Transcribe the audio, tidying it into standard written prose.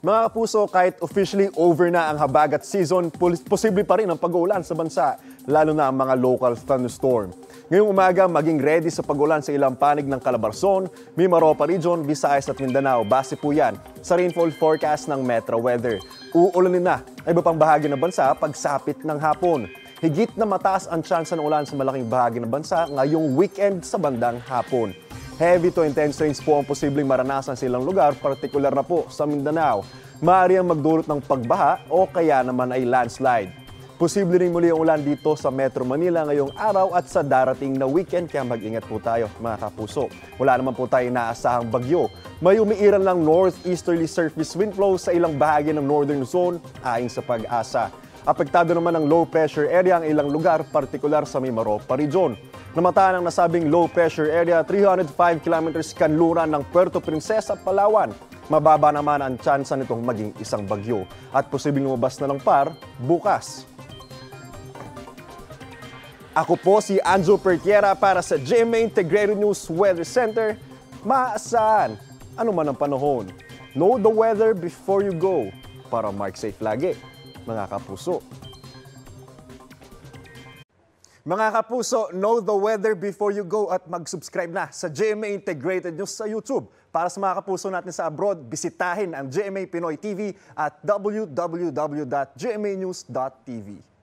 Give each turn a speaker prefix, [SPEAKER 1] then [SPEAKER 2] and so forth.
[SPEAKER 1] Mga kapuso, kahit officially over na ang habagat season, posible pa rin ang pag-uulan sa bansa, lalo na ang mga local thunderstorm. Ngayong umaga, maging ready sa pag-ulan sa ilang panig ng Calabarzon, Mimaropa Region, Visayas at Mindanao. Base po yan sa rainfall forecast ng Metro Weather. Uulanin na ang iba pang bahagi ng bansa pagsapit ng hapon. Higit na mataas ang tsansa ng ulan sa malaking bahagi ng bansa ngayong weekend sa bandang hapon. Heavy to intense rains po ang posibleng maranasan sa ilang lugar, partikular na po sa Mindanao. Maaari ang magdulot ng pagbaha o kaya naman ay landslide. Posible rin muli ang ulan dito sa Metro Manila ngayong araw at sa darating na weekend, kaya mag-ingat po tayo mga kapuso. Wala naman po tayo inaasahang bagyo. May umiiral lang northeasterly surface wind flow sa ilang bahagi ng northern zone ayon sa Pag-asa. Apektado naman ng low pressure area ang ilang lugar, partikular sa Mimaropa Region. Namataan ang nasabing low pressure area 305 kilometers kanluran ng Puerto Princesa, Palawan. Mababa naman ang tsansa nitong maging isang bagyo at posibleng lumabas na ng PAR bukas. Ako po si Anjo Pertiera para sa GMA Integrated News Weather Center. Maasahan, ano man ang panahon. Know the weather before you go para mark safe lagi, mga kapuso. Mga kapuso, know the weather before you go at mag-subscribe na sa GMA Integrated News sa YouTube. Para sa mga kapuso natin sa abroad, bisitahin ang GMA Pinoy TV at www.gmanews.tv.